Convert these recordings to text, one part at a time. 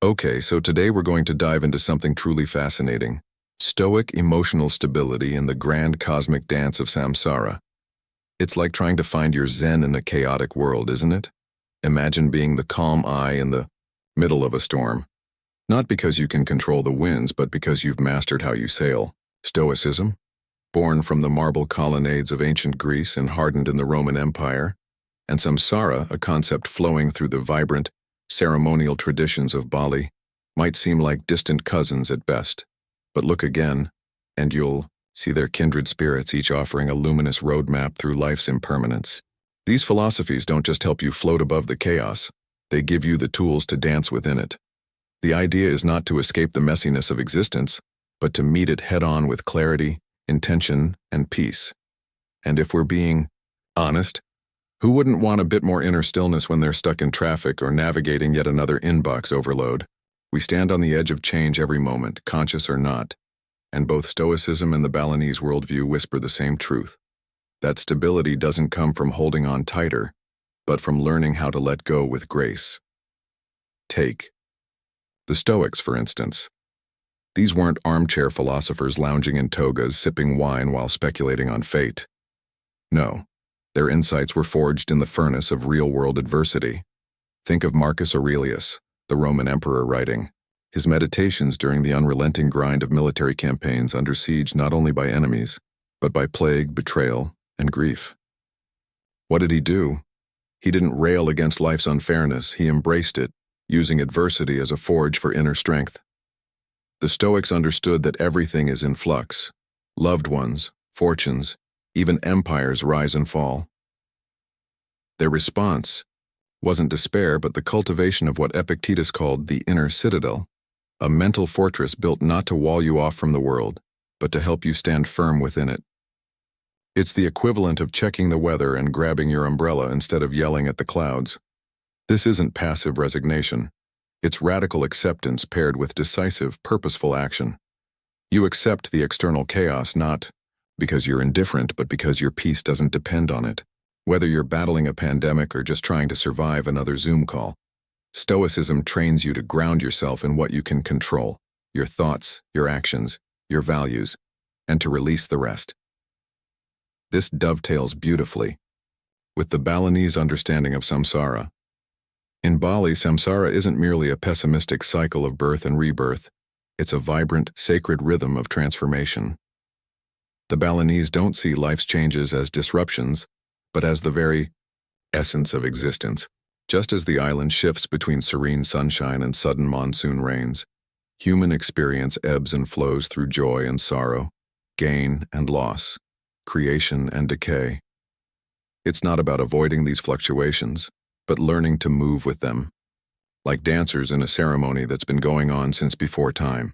Okay, so today we're going to dive into something truly fascinating. Stoic emotional stability in the grand cosmic dance of samsara. It's like trying to find your zen in a chaotic world, isn't it? Imagine being the calm eye in the middle of a storm. Not because you can control the winds, but because you've mastered how you sail. Stoicism, born from the marble colonnades of ancient Greece and hardened in the Roman Empire, and samsara, a concept flowing through the vibrant, ceremonial traditions of Bali, might seem like distant cousins at best. But look again, and you'll see their kindred spirits, each offering a luminous roadmap through life's impermanence. These philosophies don't just help you float above the chaos, they give you the tools to dance within it. The idea is not to escape the messiness of existence, but to meet it head-on with clarity, intention, and peace. And if we're being honest, who wouldn't want a bit more inner stillness when they're stuck in traffic or navigating yet another inbox overload? We stand on the edge of change every moment, conscious or not, and both Stoicism and the Balinese worldview whisper the same truth. That stability doesn't come from holding on tighter, but from learning how to let go with grace. Take the Stoics, for instance. These weren't armchair philosophers lounging in togas, sipping wine while speculating on fate. No. Their insights were forged in the furnace of real-world adversity. Think of Marcus Aurelius, the Roman emperor, writing his meditations during the unrelenting grind of military campaigns under siege not only by enemies, but by plague, betrayal, and grief. What did he do? He didn't rail against life's unfairness, he embraced it, using adversity as a forge for inner strength. The Stoics understood that everything is in flux. Loved ones, fortunes, even empires rise and fall. Their response wasn't despair, but the cultivation of what Epictetus called the inner citadel, a mental fortress built not to wall you off from the world, but to help you stand firm within it. It's the equivalent of checking the weather and grabbing your umbrella instead of yelling at the clouds. This isn't passive resignation. It's radical acceptance paired with decisive, purposeful action. You accept the external chaos not because you're indifferent, but because your peace doesn't depend on it. Whether you're battling a pandemic or just trying to survive another Zoom call, Stoicism trains you to ground yourself in what you can control, your thoughts, your actions, your values, and to release the rest. This dovetails beautifully with the Balinese understanding of samsara. In Bali, samsara isn't merely a pessimistic cycle of birth and rebirth, it's a vibrant, sacred rhythm of transformation. The Balinese don't see life's changes as disruptions, but as the very essence of existence. Just as the island shifts between serene sunshine and sudden monsoon rains, human experience ebbs and flows through joy and sorrow, gain and loss, creation and decay. It's not about avoiding these fluctuations, but learning to move with them, like dancers in a ceremony that's been going on since before time.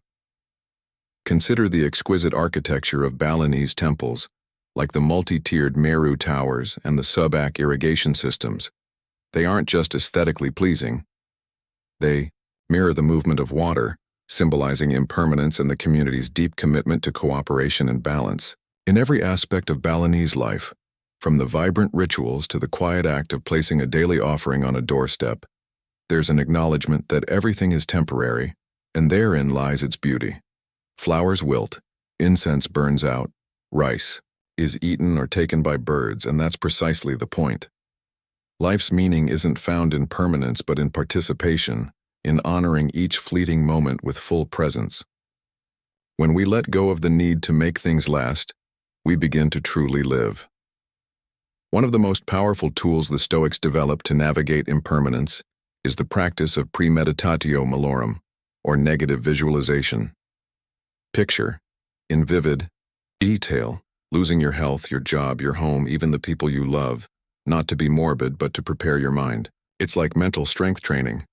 Consider the exquisite architecture of Balinese temples, like the multi-tiered Meru towers and the Subak irrigation systems. They aren't just aesthetically pleasing. They mirror the movement of water, symbolizing impermanence and the community's deep commitment to cooperation and balance. In every aspect of Balinese life, from the vibrant rituals to the quiet act of placing a daily offering on a doorstep, there's an acknowledgement that everything is temporary, and therein lies its beauty. Flowers wilt, incense burns out, rice is eaten or taken by birds, and that's precisely the point. Life's meaning isn't found in permanence but in participation, in honoring each fleeting moment with full presence. When we let go of the need to make things last, we begin to truly live. One of the most powerful tools the Stoics developed to navigate impermanence is the practice of premeditatio malorum, or negative visualization. Picture, in vivid detail, losing your health, your job, your home, even the people you love, not to be morbid but to prepare your mind. It's like mental strength training.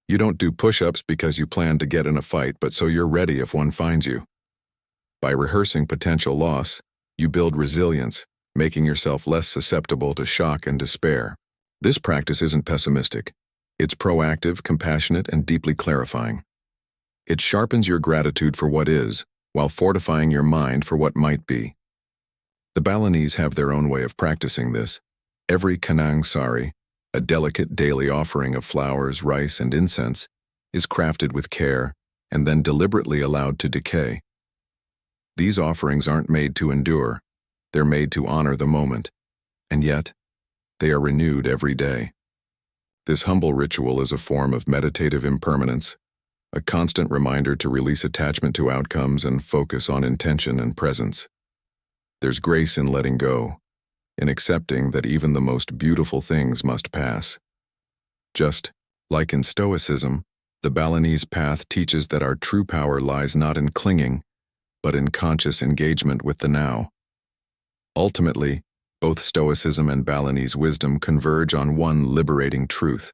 You don't do push-ups because you plan to get in a fight, but so you're ready if one finds you. By rehearsing potential loss, you build resilience, making yourself less susceptible to shock and despair. This practice isn't pessimistic. It's proactive, compassionate, and deeply clarifying. It sharpens your gratitude for what is, while fortifying your mind for what might be. The Balinese have their own way of practicing this. Every kanang sari, a delicate daily offering of flowers, rice, and incense, is crafted with care and then deliberately allowed to decay. These offerings aren't made to endure, they're made to honor the moment, and yet, they are renewed every day. This humble ritual is a form of meditative impermanence, a constant reminder to release attachment to outcomes and focus on intention and presence. There's grace in letting go, in accepting that even the most beautiful things must pass. Just like in Stoicism, the Balinese path teaches that our true power lies not in clinging, but in conscious engagement with the now. Ultimately, both Stoicism and Balinese wisdom converge on one liberating truth.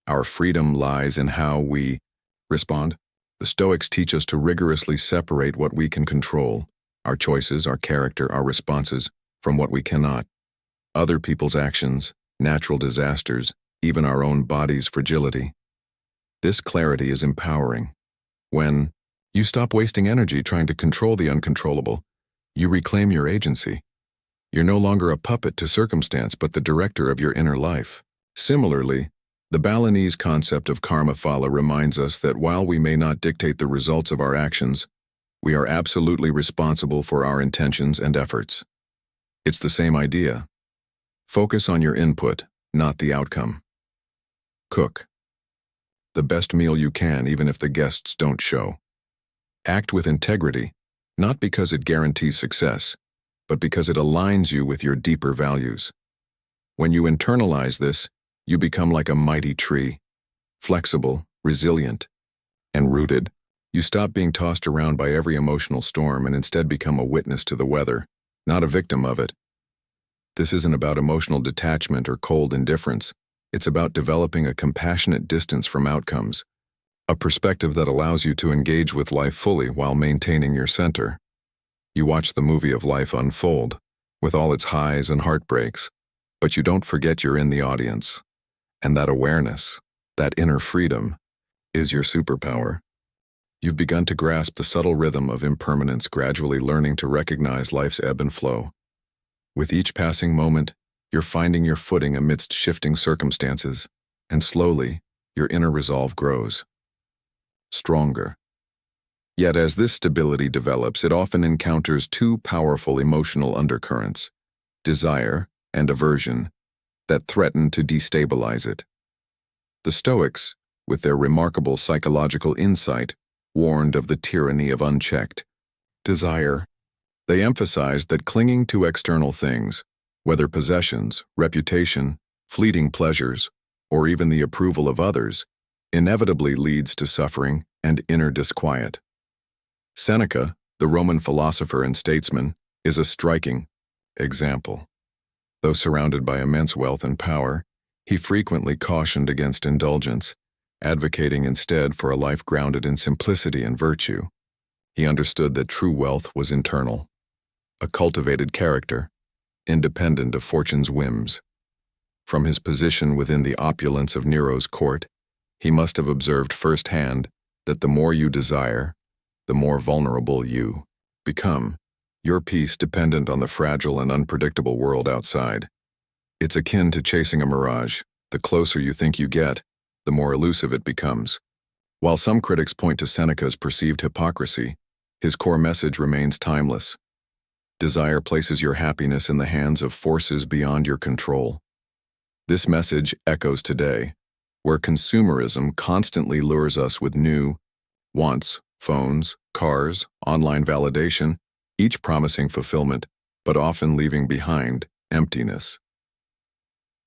Our freedom lies in how we respond. The Stoics teach us to rigorously separate what we can control, our choices, our character, our responses, from what we cannot. Other people's actions, natural disasters, even our own body's fragility. This clarity is empowering. When you stop wasting energy trying to control the uncontrollable, you reclaim your agency. You're no longer a puppet to circumstance, but the director of your inner life. Similarly, the Balinese concept of karma phala reminds us that while we may not dictate the results of our actions, we are absolutely responsible for our intentions and efforts. It's the same idea. Focus on your input, not the outcome. Cook the best meal you can, even if the guests don't show. Act with integrity, not because it guarantees success, but because it aligns you with your deeper values. When you internalize this, you become like a mighty tree, flexible, resilient, and rooted. You stop being tossed around by every emotional storm and instead become a witness to the weather, not a victim of it. This isn't about emotional detachment or cold indifference. It's about developing a compassionate distance from outcomes, a perspective that allows you to engage with life fully while maintaining your center. You watch the movie of life unfold, with all its highs and heartbreaks, but you don't forget you're in the audience. And that awareness, that inner freedom, is your superpower. You've begun to grasp the subtle rhythm of impermanence, gradually learning to recognize life's ebb and flow. With each passing moment, you're finding your footing amidst shifting circumstances, and slowly, your inner resolve grows. Stronger. Yet as this stability develops, it often encounters two powerful emotional undercurrents, desire and aversion, that threaten to destabilize it. The Stoics, with their remarkable psychological insight, warned of the tyranny of unchecked desire. They emphasized that clinging to external things, whether possessions, reputation, fleeting pleasures, or even the approval of others, inevitably leads to suffering and inner disquiet. Seneca, the Roman philosopher and statesman, is a striking example. Though surrounded by immense wealth and power, he frequently cautioned against indulgence, advocating instead for a life grounded in simplicity and virtue. He understood that true wealth was internal, a cultivated character, independent of fortune's whims. From his position within the opulence of Nero's court, he must have observed firsthand that the more you desire, the more vulnerable you become, your peace dependent on the fragile and unpredictable world outside. It's akin to chasing a mirage. The closer you think you get, the more elusive it becomes. While some critics point to Seneca's perceived hypocrisy, his core message remains timeless. Desire places your happiness in the hands of forces beyond your control. This message echoes today, where consumerism constantly lures us with new wants, phones, cars, online validation, each promising fulfillment, but often leaving behind emptiness.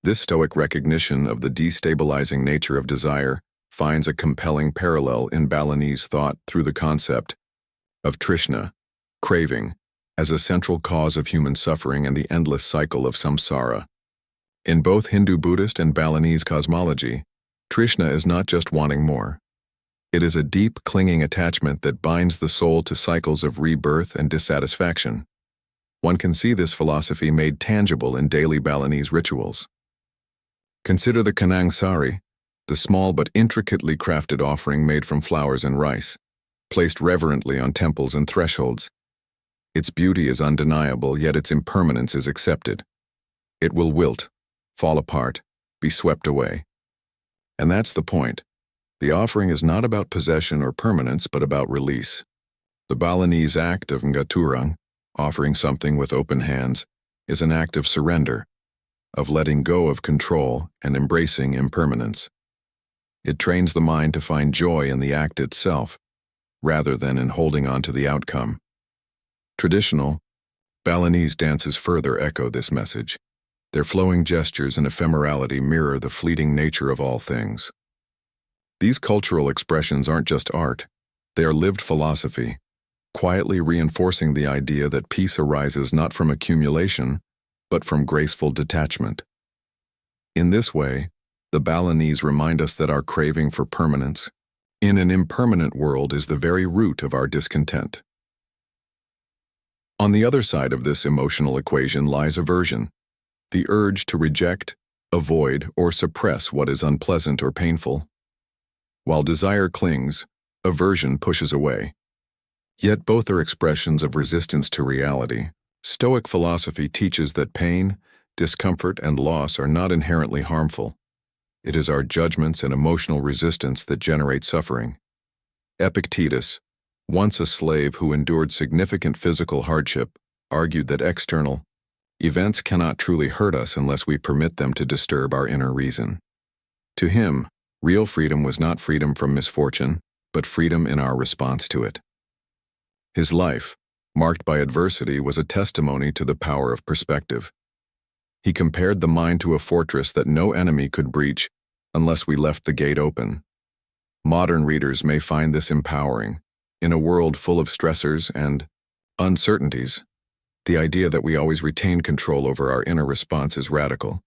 This Stoic recognition of the destabilizing nature of desire finds a compelling parallel in Balinese thought through the concept of trishna, craving, as a central cause of human suffering and the endless cycle of samsara. In both Hindu, Buddhist, and Balinese cosmology, trishna is not just wanting more. It is a deep, clinging attachment that binds the soul to cycles of rebirth and dissatisfaction. One can see this philosophy made tangible in daily Balinese rituals. Consider the Kanang Sari, the small but intricately crafted offering made from flowers and rice, placed reverently on temples and thresholds. Its beauty is undeniable, yet its impermanence is accepted. It will wilt, fall apart, be swept away. And that's the point. The offering is not about possession or permanence, but about release. The Balinese act of ngaturang, offering something with open hands, is an act of surrender, of letting go of control and embracing impermanence. It trains the mind to find joy in the act itself, rather than in holding on to the outcome. Traditional Balinese dances further echo this message. Their flowing gestures and ephemerality mirror the fleeting nature of all things. These cultural expressions aren't just art, they are lived philosophy, quietly reinforcing the idea that peace arises not from accumulation, but from graceful detachment. In this way, the Balinese remind us that our craving for permanence in an impermanent world is the very root of our discontent. On the other side of this emotional equation lies aversion, the urge to reject, avoid, or suppress what is unpleasant or painful. While desire clings, aversion pushes away. Yet both are expressions of resistance to reality. Stoic philosophy teaches that pain, discomfort, and loss are not inherently harmful. It is our judgments and emotional resistance that generate suffering. Epictetus, once a slave who endured significant physical hardship, argued that external events cannot truly hurt us unless we permit them to disturb our inner reason. To him, real freedom was not freedom from misfortune, but freedom in our response to it. His life, marked by adversity, was a testimony to the power of perspective. He compared the mind to a fortress that no enemy could breach unless we left the gate open. Modern readers may find this empowering. In a world full of stressors and uncertainties, the idea that we always retain control over our inner response is radical.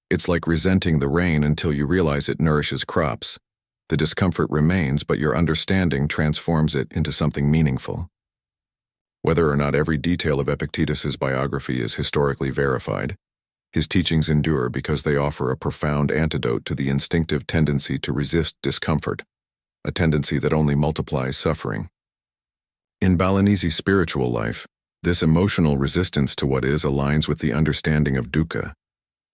It's like resenting the rain until you realize it nourishes crops. The discomfort remains, but your understanding transforms it into something meaningful. Whether or not every detail of Epictetus's biography is historically verified, his teachings endure because they offer a profound antidote to the instinctive tendency to resist discomfort, a tendency that only multiplies suffering. In Balinese spiritual life, this emotional resistance to what is aligns with the understanding of dukkha,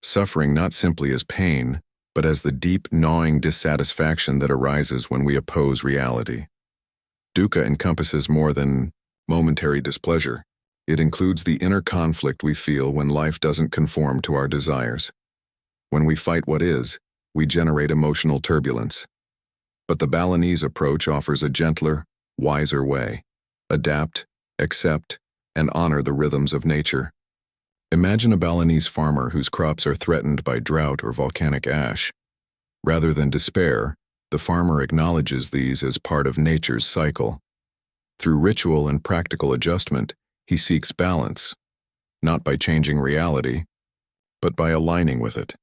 suffering not simply as pain, but as the deep, gnawing dissatisfaction that arises when we oppose reality. Dukkha encompasses more than momentary displeasure. It includes the inner conflict we feel when life doesn't conform to our desires. When we fight what is, we generate emotional turbulence. But the Balinese approach offers a gentler, wiser way. Adapt, accept, and honor the rhythms of nature. Imagine a Balinese farmer whose crops are threatened by drought or volcanic ash. Rather than despair, the farmer acknowledges these as part of nature's cycle. Through ritual and practical adjustment, he seeks balance, not by changing reality, but by aligning with it.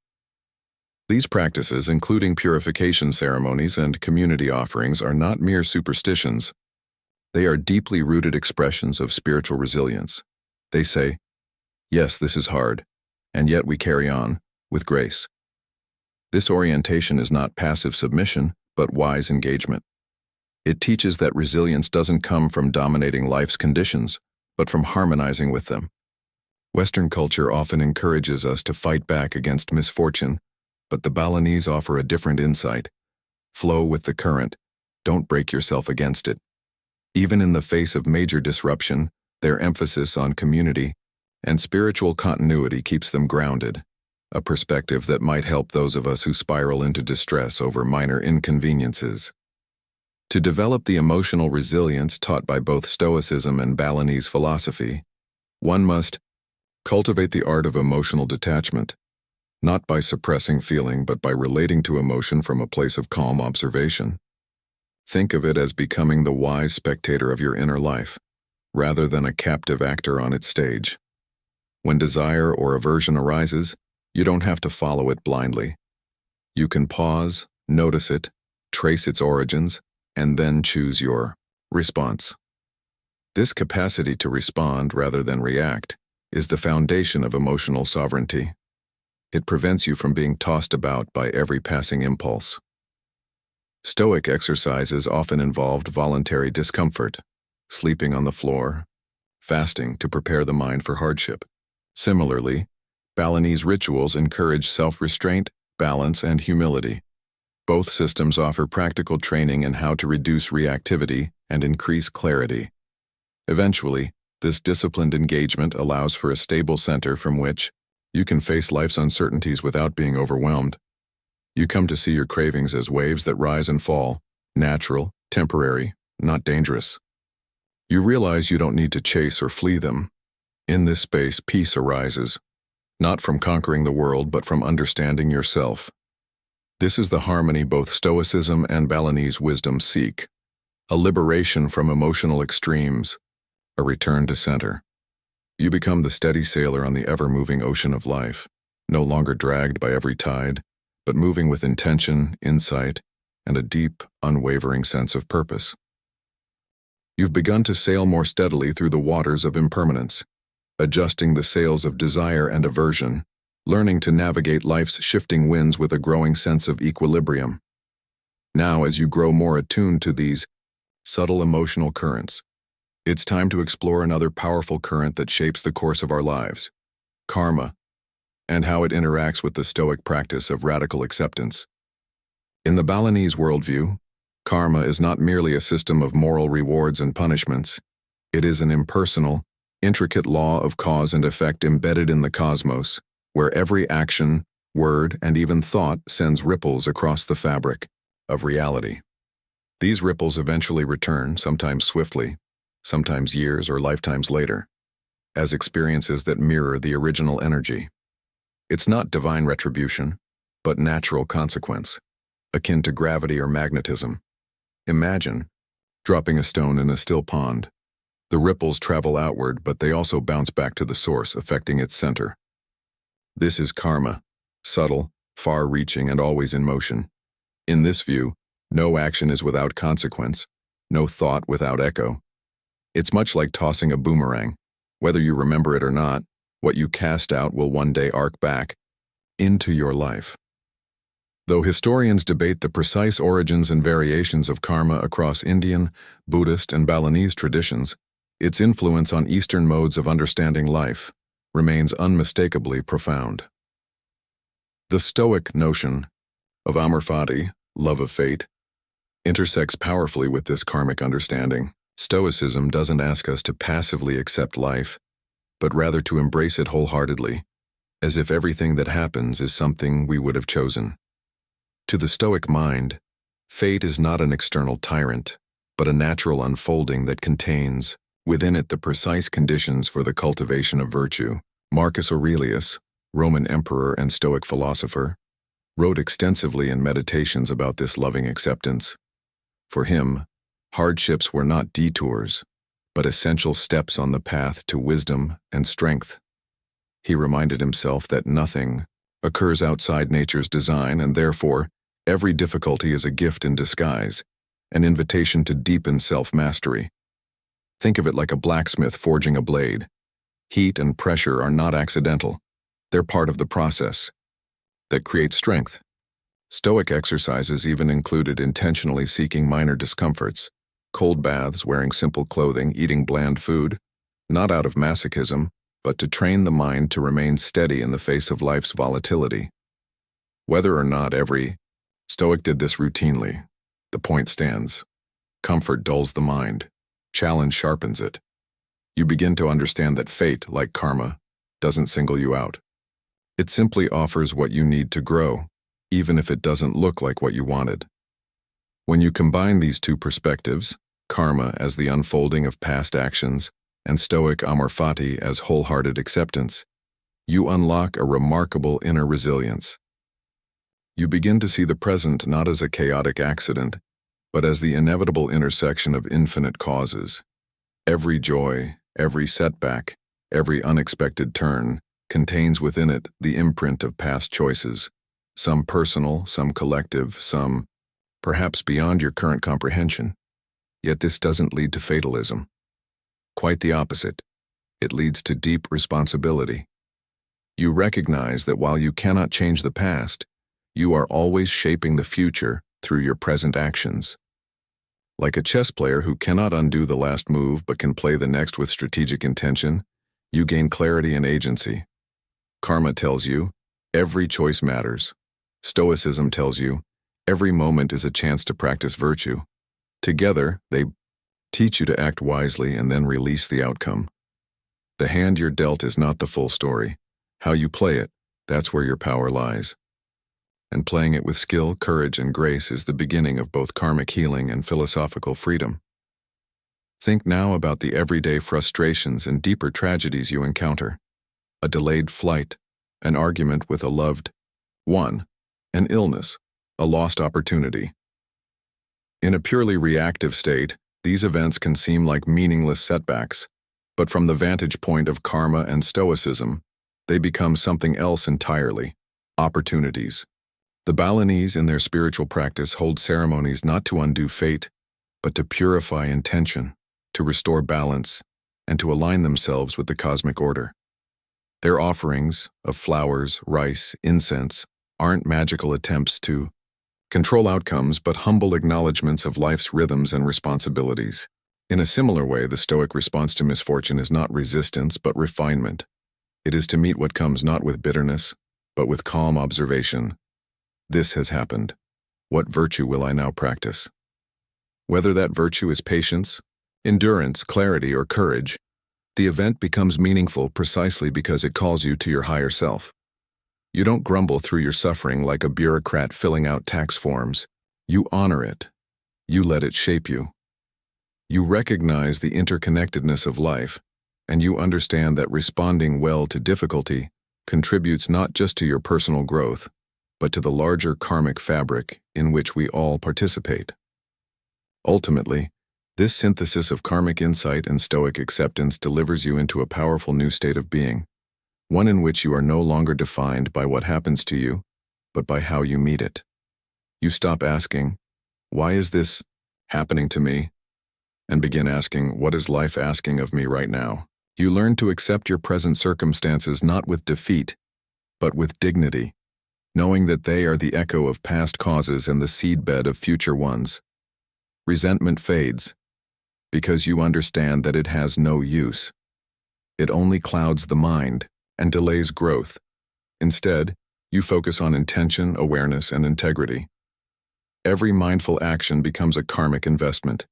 These practices, including purification ceremonies and community offerings, are not mere superstitions. They are deeply rooted expressions of spiritual resilience. They say, yes, this is hard, and yet we carry on, with grace. This orientation is not passive submission, but wise engagement. It teaches that resilience doesn't come from dominating life's conditions, but from harmonizing with them. Western culture often encourages us to fight back against misfortune, but the Balinese offer a different insight. Flow with the current, don't break yourself against it. Even in the face of major disruption, their emphasis on community and spiritual continuity keeps them grounded, a perspective that might help those of us who spiral into distress over minor inconveniences. To develop the emotional resilience taught by both Stoicism and Balinese philosophy, one must cultivate the art of emotional detachment, not by suppressing feeling but by relating to emotion from a place of calm observation. Think of it as becoming the wise spectator of your inner life, rather than a captive actor on its stage. When desire or aversion arises, you don't have to follow it blindly. You can pause, notice it, trace its origins, and then choose your response. This capacity to respond rather than react is the foundation of emotional sovereignty. It prevents you from being tossed about by every passing impulse. Stoic exercises often involved voluntary discomfort, sleeping on the floor, fasting to prepare the mind for hardship. Similarly, Balinese rituals encourage self-restraint, balance, and humility. Both systems offer practical training in how to reduce reactivity and increase clarity. Eventually, this disciplined engagement allows for a stable center from which you can face life's uncertainties without being overwhelmed. You come to see your cravings as waves that rise and fall, natural, temporary, not dangerous. You realize you don't need to chase or flee them. In this space, peace arises, not from conquering the world, but from understanding yourself. This is the harmony both Stoicism and Balinese wisdom seek, a liberation from emotional extremes, a return to center. You become the steady sailor on the ever-moving ocean of life, no longer dragged by every tide, but moving with intention, insight, and a deep, unwavering sense of purpose. You've begun to sail more steadily through the waters of impermanence, adjusting the sails of desire and aversion, learning to navigate life's shifting winds with a growing sense of equilibrium. Now, as you grow more attuned to these subtle emotional currents, it's time to explore another powerful current that shapes the course of our lives, karma, and how it interacts with the Stoic practice of radical acceptance. In the Balinese worldview, karma is not merely a system of moral rewards and punishments. It is an impersonal, intricate law of cause and effect embedded in the cosmos, where every action, word, and even thought sends ripples across the fabric of reality. These ripples eventually return, sometimes swiftly, sometimes years or lifetimes later, as experiences that mirror the original energy. It's not divine retribution, but natural consequence, akin to gravity or magnetism. Imagine dropping a stone in a still pond. The ripples travel outward, but they also bounce back to the source, affecting its center. This is karma, subtle, far-reaching, and always in motion. In this view, no action is without consequence, no thought without echo. It's much like tossing a boomerang. Whether you remember it or not, what you cast out will one day arc back into your life. Though historians debate the precise origins and variations of karma across Indian, Buddhist, and Balinese traditions, its influence on Eastern modes of understanding life remains unmistakably profound. The Stoic notion of amor fati, love of fate, intersects powerfully with this karmic understanding. Stoicism doesn't ask us to passively accept life, but rather to embrace it wholeheartedly, as if everything that happens is something we would have chosen. To the Stoic mind, fate is not an external tyrant, but a natural unfolding that contains within it the precise conditions for the cultivation of virtue. Marcus Aurelius, Roman emperor and Stoic philosopher, wrote extensively in Meditations about this loving acceptance. For him, hardships were not detours, but essential steps on the path to wisdom and strength. He reminded himself that nothing occurs outside nature's design, and therefore, every difficulty is a gift in disguise, an invitation to deepen self-mastery. Think of it like a blacksmith forging a blade. Heat and pressure are not accidental. They're part of the process that creates strength. Stoic exercises even included intentionally seeking minor discomforts, cold baths, wearing simple clothing, eating bland food, not out of masochism, but to train the mind to remain steady in the face of life's volatility. Whether or not every Stoic did this routinely, the point stands. Comfort dulls the mind. Challenge sharpens it. You begin to understand that fate, like karma, doesn't single you out. It simply offers what you need to grow, even if it doesn't look like what you wanted. When you combine these two perspectives, karma as the unfolding of past actions and Stoic amor fati as wholehearted acceptance, you unlock a remarkable inner resilience. You begin to see the present not as a chaotic accident, but as the inevitable intersection of infinite causes. Every joy, every setback, every unexpected turn contains within it the imprint of past choices, some personal, some collective, some perhaps beyond your current comprehension. Yet this doesn't lead to fatalism. Quite the opposite. It leads to deep responsibility. You recognize that while you cannot change the past, you are always shaping the future through your present actions. Like a chess player who cannot undo the last move but can play the next with strategic intention, you gain clarity and agency. Karma tells you, every choice matters. Stoicism tells you, Every moment is a chance to practice virtue. Together, they teach you to act wisely and then release the outcome. The hand you're dealt is not the full story. How you play it, that's where your power lies. And playing it with skill, courage, and grace is the beginning of both karmic healing and philosophical freedom. Think now about the everyday frustrations and deeper tragedies you encounter. A delayed flight, an argument with a loved one, an illness, a lost opportunity. In a purely reactive state, these events can seem like meaningless setbacks, but from the vantage point of karma and stoicism, they become something else entirely: opportunities. The Balinese in their spiritual practice hold ceremonies not to undo fate, but to purify intention, to restore balance, and to align themselves with the cosmic order. Their offerings of flowers, rice, incense aren't magical attempts to control outcomes, but humble acknowledgments of life's rhythms and responsibilities. In a similar way, the Stoic response to misfortune is not resistance, but refinement. It is to meet what comes not with bitterness, but with calm observation. This has happened. What virtue will I now practice? Whether that virtue is patience, endurance, clarity, or courage, the event becomes meaningful precisely because it calls you to your higher self. You don't grumble through your suffering like a bureaucrat filling out tax forms. You honor it. You let it shape you. You recognize the interconnectedness of life, and you understand that responding well to difficulty contributes not just to your personal growth, but to the larger karmic fabric in which we all participate. Ultimately, this synthesis of karmic insight and Stoic acceptance delivers you into a powerful new state of being, one in which you are no longer defined by what happens to you, but by how you meet it. You stop asking, "Why is this happening to me?" and begin asking, "What is life asking of me right now?" You learn to accept your present circumstances not with defeat, but with dignity, knowing that they are the echo of past causes and the seedbed of future ones. Resentment fades, because you understand that it has no use. It only clouds the mind and delays growth. Instead, you focus on intention, awareness, and integrity. Every mindful action becomes a karmic investment.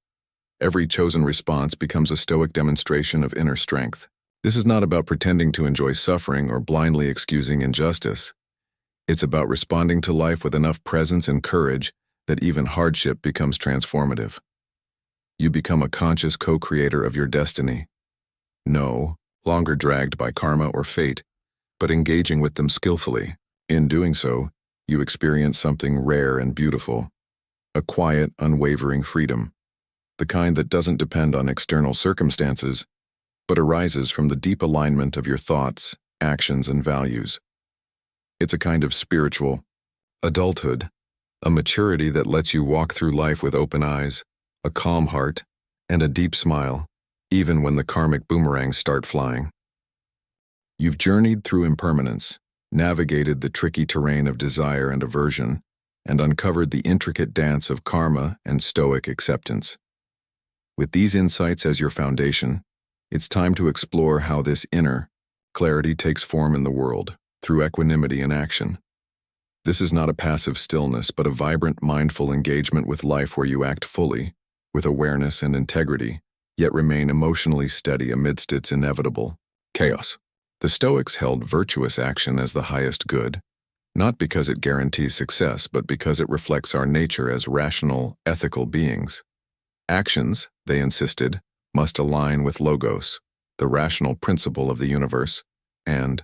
Every chosen response becomes a Stoic demonstration of inner strength. This is not about pretending to enjoy suffering or blindly excusing injustice. It's about responding to life with enough presence and courage that even hardship becomes transformative. You become a conscious co-creator of your destiny. No longer dragged by karma or fate, but engaging with them skillfully. In doing so, you experience something rare and beautiful: a quiet, unwavering freedom, the kind that doesn't depend on external circumstances, but arises from the deep alignment of your thoughts, actions, and values. It's a kind of spiritual adulthood, a maturity that lets you walk through life with open eyes, a calm heart, and a deep smile, even when the karmic boomerangs start flying. You've journeyed through impermanence, navigated the tricky terrain of desire and aversion, and uncovered the intricate dance of karma and Stoic acceptance. With these insights as your foundation, it's time to explore how this inner clarity takes form in the world, through equanimity and action. This is not a passive stillness, but a vibrant, mindful engagement with life where you act fully, with awareness and integrity, yet remain emotionally steady amidst its inevitable chaos. The Stoics held virtuous action as the highest good, not because it guarantees success, but because it reflects our nature as rational, ethical beings. Actions, they insisted, must align with logos, the rational principle of the universe, and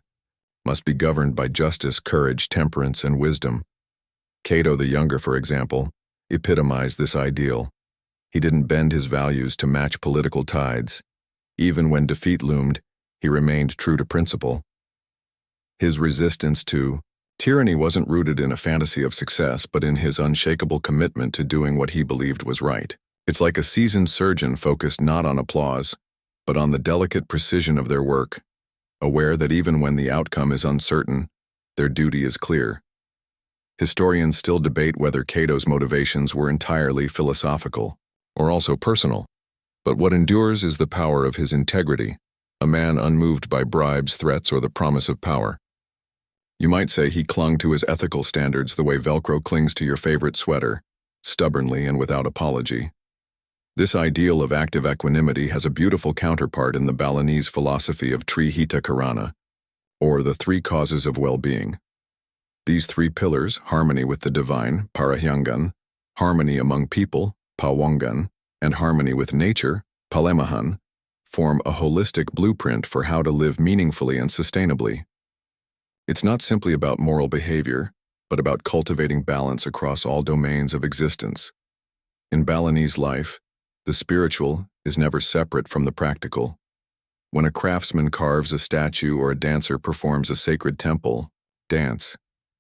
must be governed by justice, courage, temperance, and wisdom. Cato the Younger, for example, epitomized this ideal. He didn't bend his values to match political tides. Even when defeat loomed, he remained true to principle. His resistance to tyranny wasn't rooted in a fantasy of success, but in his unshakable commitment to doing what he believed was right. It's like a seasoned surgeon focused not on applause, but on the delicate precision of their work, aware that even when the outcome is uncertain, their duty is clear. Historians still debate whether Cato's motivations were entirely philosophical, or also personal, but what endures is the power of his integrity, a man unmoved by bribes, threats, or the promise of power. You might say he clung to his ethical standards the way Velcro clings to your favorite sweater, stubbornly and without apology. This ideal of active equanimity has a beautiful counterpart in the Balinese philosophy of Trihita Karana, or the three causes of well-being. These three pillars, harmony with the divine, Parahyangan, harmony among people, Pawangan, and harmony with nature, Palemahan, form a holistic blueprint for how to live meaningfully and sustainably. It's not simply about moral behavior, but about cultivating balance across all domains of existence. In Balinese life, the spiritual is never separate from the practical. When a craftsman carves a statue or a dancer performs a sacred temple, dance,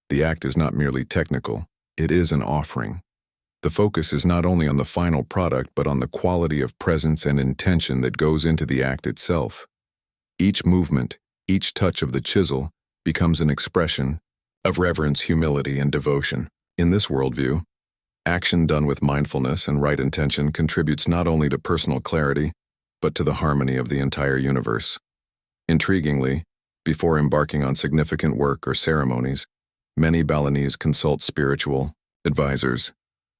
the act is not merely technical, it is an offering. The focus is not only on the final product but on the quality of presence and intention that goes into the act itself. Each movement, each touch of the chisel, becomes an expression of reverence, humility, and devotion. In this worldview, action done with mindfulness and right intention contributes not only to personal clarity, but to the harmony of the entire universe. Intriguingly, before embarking on significant work or ceremonies, many Balinese consult spiritual advisors,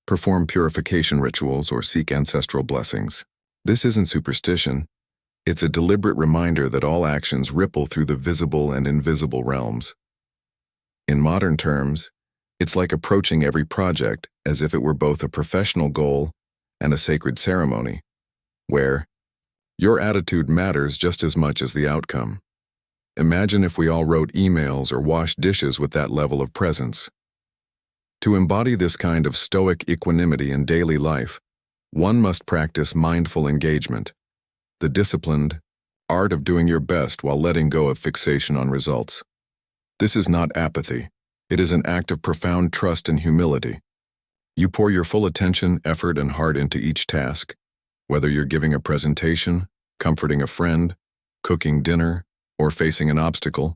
perform purification rituals, or seek ancestral blessings. This isn't superstition. It's a deliberate reminder that all actions ripple through the visible and invisible realms. In modern terms, it's like approaching every project as if it were both a professional goal and a sacred ceremony, where your attitude matters just as much as the outcome. Imagine if we all wrote emails or washed dishes with that level of presence. To embody this kind of stoic equanimity in daily life, one must practice mindful engagement, the disciplined art of doing your best while letting go of fixation on results. This is not apathy. It is an act of profound trust and humility. You pour your full attention, effort, and heart into each task, whether you're giving a presentation, comforting a friend, cooking dinner, or facing an obstacle,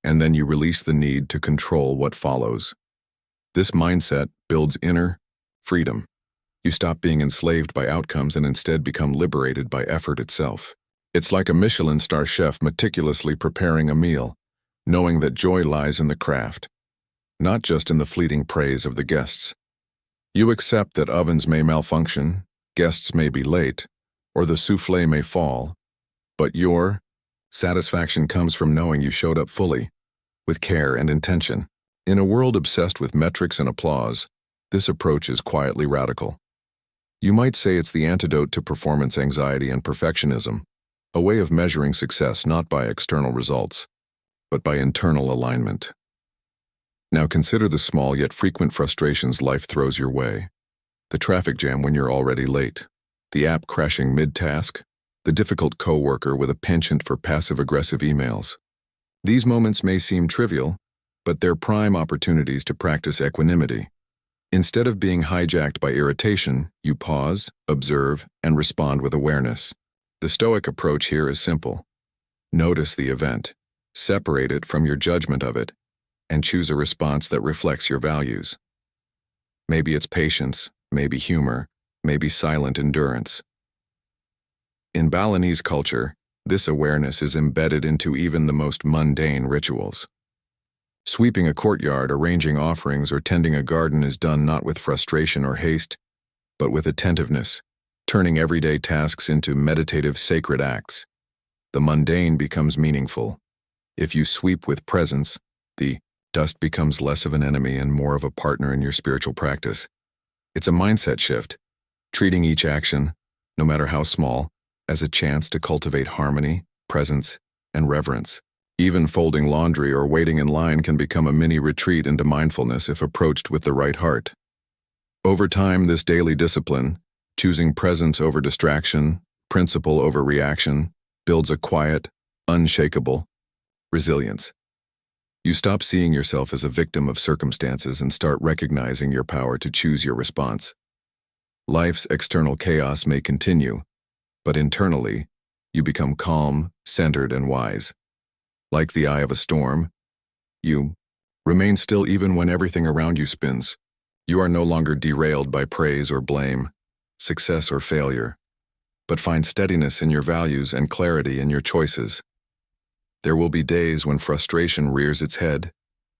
and then you release the need to control what follows. This mindset builds inner freedom. You stop being enslaved by outcomes and instead become liberated by effort itself. It's like a Michelin star chef meticulously preparing a meal, knowing that joy lies in the craft, not just in the fleeting praise of the guests. You accept that ovens may malfunction, guests may be late, or the soufflé may fall, but your satisfaction comes from knowing you showed up fully, with care and intention. In a world obsessed with metrics and applause, this approach is quietly radical. You might say it's the antidote to performance anxiety and perfectionism, a way of measuring success not by external results, but by internal alignment. Now consider the small yet frequent frustrations life throws your way. The traffic jam when you're already late, the app crashing mid-task, the difficult coworker with a penchant for passive-aggressive emails. These moments may seem trivial, but they're prime opportunities to practice equanimity. Instead of being hijacked by irritation, you pause, observe, and respond with awareness. The Stoic approach here is simple. Notice the event, separate it from your judgment of it, and choose a response that reflects your values. Maybe it's patience, maybe humor, maybe silent endurance. In Balinese culture, this awareness is embedded into even the most mundane rituals. Sweeping a courtyard, arranging offerings, or tending a garden is done not with frustration or haste, but with attentiveness, turning everyday tasks into meditative sacred acts. The mundane becomes meaningful. If you sweep with presence, the dust becomes less of an enemy and more of a partner in your spiritual practice. It's a mindset shift, treating each action, no matter how small, as a chance to cultivate harmony, presence, and reverence. Even folding laundry or waiting in line can become a mini retreat into mindfulness if approached with the right heart. Over time, this daily discipline, choosing presence over distraction, principle over reaction, builds a quiet, unshakable resilience. You stop seeing yourself as a victim of circumstances and start recognizing your power to choose your response. Life's external chaos may continue, but internally, you become calm, centered, and wise. Like the eye of a storm, you remain still even when everything around you spins. You are no longer derailed by praise or blame, success or failure, but find steadiness in your values and clarity in your choices. There will be days when frustration rears its head,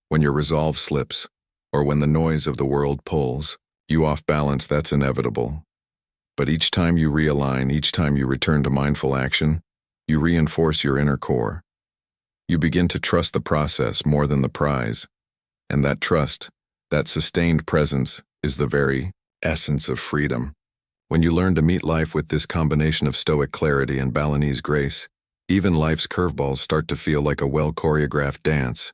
When your resolve slips, or when the noise of the world pulls you off balance, that's inevitable. But each time you realign, each time you return to mindful action, you reinforce your inner core. You begin to trust the process more than the prize. And that trust, that sustained presence, is the very essence of freedom. When you learn to meet life with this combination of Stoic clarity and Balinese grace, even life's curveballs start to feel like a well-choreographed dance.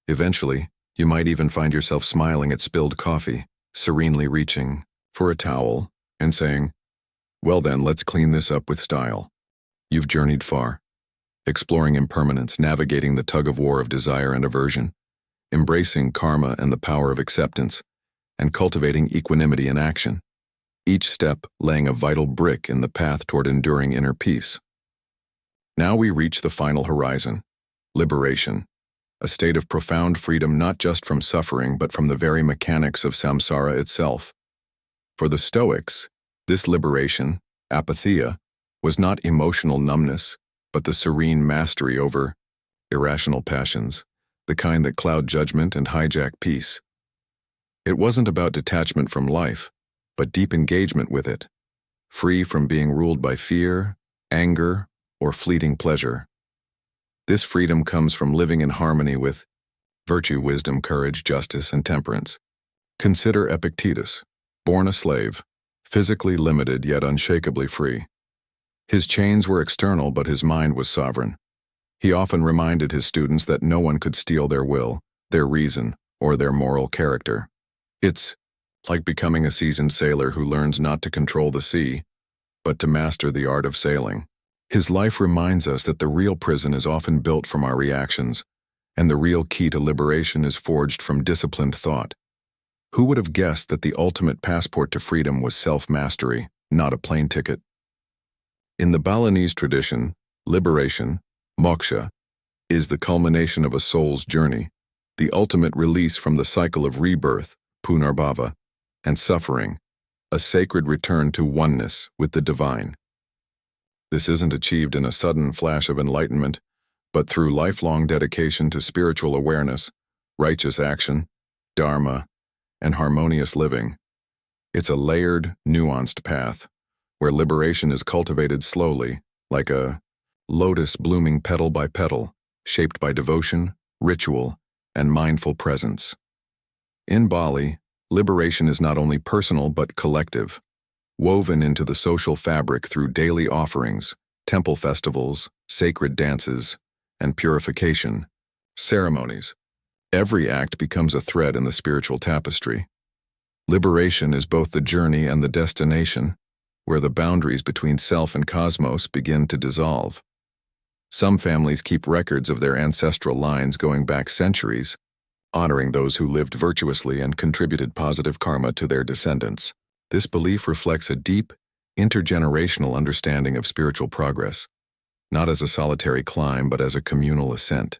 Eventually, you might even find yourself smiling at spilled coffee, serenely reaching for a towel and saying, "Well then, let's clean this up with style." You've journeyed far, exploring impermanence, navigating the tug-of-war of desire and aversion, embracing karma and the power of acceptance, and cultivating equanimity in action, each step laying a vital brick in the path toward enduring inner peace. Now we reach the final horizon, liberation, a state of profound freedom not just from suffering but from the very mechanics of samsara itself. For the Stoics, this liberation, apatheia, was not emotional numbness, but the serene mastery over irrational passions, the kind that cloud judgment and hijack peace. It wasn't about detachment from life, but deep engagement with it, free from being ruled by fear, anger, or fleeting pleasure. This freedom comes from living in harmony with virtue, wisdom, courage, justice, and temperance. Consider Epictetus, born a slave, physically limited yet unshakably free. His chains were external, but his mind was sovereign. He often reminded his students that no one could steal their will, their reason, or their moral character. It's like becoming a seasoned sailor who learns not to control the sea, but to master the art of sailing. His life reminds us that the real prison is often built from our reactions, and the real key to liberation is forged from disciplined thought. Who would have guessed that the ultimate passport to freedom was self-mastery, not a plane ticket? In the Balinese tradition, liberation, moksha, is the culmination of a soul's journey, the ultimate release from the cycle of rebirth, punarbhava, and suffering, a sacred return to oneness with the divine. This isn't achieved in a sudden flash of enlightenment, but through lifelong dedication to spiritual awareness, righteous action, dharma, and harmonious living. It's a layered, nuanced path, where liberation is cultivated slowly, like a lotus blooming petal by petal, shaped by devotion, ritual, and mindful presence. In Bali, liberation is not only personal but collective, woven into the social fabric through daily offerings, temple festivals, sacred dances, and purification ceremonies. Every act becomes a thread in the spiritual tapestry. Liberation is both the journey and the destination, where the boundaries between self and cosmos begin to dissolve. Some families keep records of their ancestral lines going back centuries, honoring those who lived virtuously and contributed positive karma to their descendants. This belief reflects a deep, intergenerational understanding of spiritual progress, not as a solitary climb but as a communal ascent.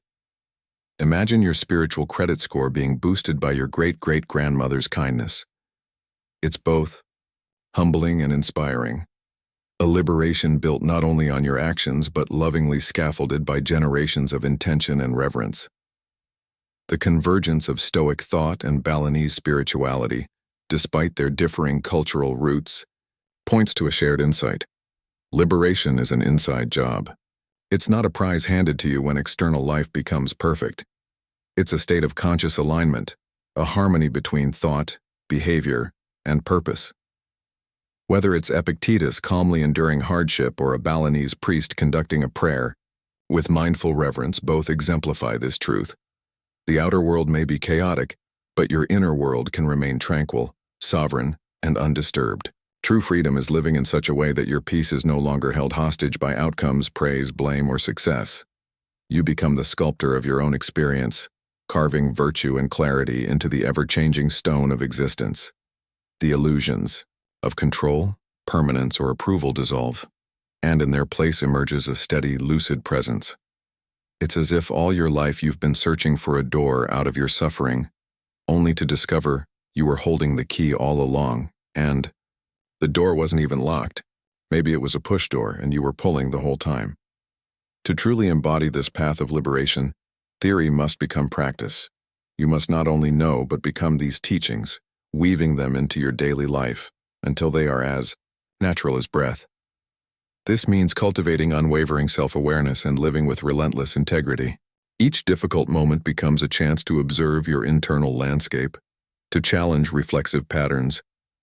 Imagine your spiritual credit score being boosted by your great-great-grandmother's kindness. It's both humbling and inspiring, a liberation built not only on your actions but lovingly scaffolded by generations of intention and reverence. The convergence of Stoic thought and Balinese spirituality, despite their differing cultural roots, points to a shared insight. Liberation is an inside job. It's not a prize handed to you when external life becomes perfect. It's a state of conscious alignment, a harmony between thought, behavior, and purpose. Whether it's Epictetus calmly enduring hardship or a Balinese priest conducting a prayer, with mindful reverence, both exemplify this truth. The outer world may be chaotic, but your inner world can remain tranquil, sovereign, and undisturbed. True freedom is living in such a way that your peace is no longer held hostage by outcomes, praise, blame, or success. You become the sculptor of your own experience, carving virtue and clarity into the ever-changing stone of existence. The illusions of control, permanence, or approval dissolve, and in their place emerges a steady, lucid presence. It's as if all your life you've been searching for a door out of your suffering, only to discover you were holding the key all along, and the door wasn't even locked. Maybe it was a push door and you were pulling the whole time. To truly embody this path of liberation, theory must become practice. You must not only know but become these teachings, weaving them into your daily life until they are as natural as breath. This means cultivating unwavering self-awareness and living with relentless integrity. Each difficult moment becomes a chance to observe your internal landscape, to challenge reflexive patterns,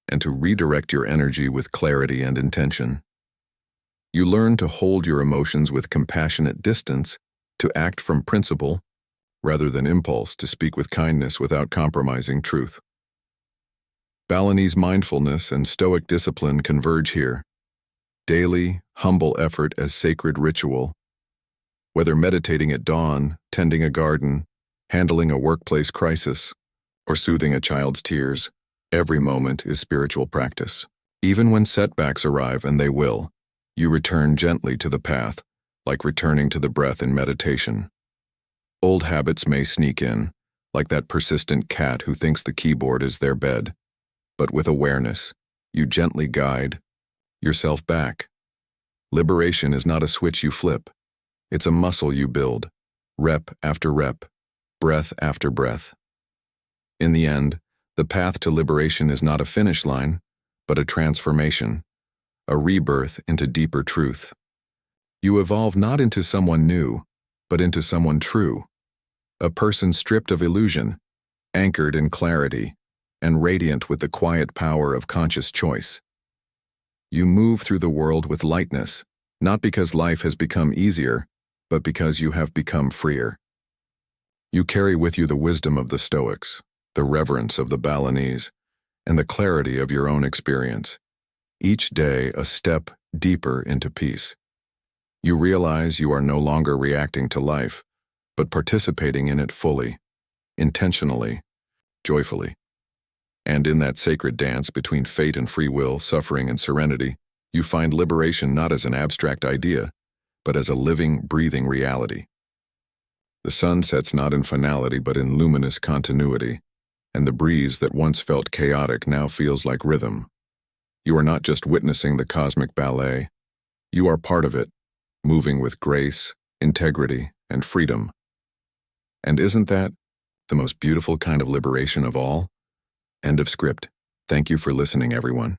and to redirect your energy with clarity and intention. You learn to hold your emotions with compassionate distance, to act from principle, rather than impulse, to speak with kindness without compromising truth. Balinese mindfulness and Stoic discipline converge here. Daily, humble effort as sacred ritual. Whether meditating at dawn, tending a garden, handling a workplace crisis, or soothing a child's tears, every moment is spiritual practice. Even when setbacks arrive, and they will, you return gently to the path, like returning to the breath in meditation. Old habits may sneak in, like that persistent cat who thinks the keyboard is their bed. But with awareness, you gently guide yourself back. Liberation is not a switch you flip. It's a muscle you build, rep after rep, breath after breath. In the end, the path to liberation is not a finish line, but a transformation, a rebirth into deeper truth. You evolve not into someone new, but into someone true, a person stripped of illusion, anchored in clarity, and radiant with the quiet power of conscious choice. You move through the world with lightness, not because life has become easier, but because you have become freer. You carry with you the wisdom of the Stoics, the reverence of the Balinese, and the clarity of your own experience. Each day a step deeper into peace. You realize you are no longer reacting to life, but participating in it fully, intentionally, joyfully. And in that sacred dance between fate and free will, suffering and serenity, you find liberation not as an abstract idea, but as a living, breathing reality. The sun sets not in finality but in luminous continuity, and the breeze that once felt chaotic now feels like rhythm. You are not just witnessing the cosmic ballet, you are part of it, moving with grace, integrity, and freedom. And isn't that the most beautiful kind of liberation of all? End of script. Thank you for listening, everyone.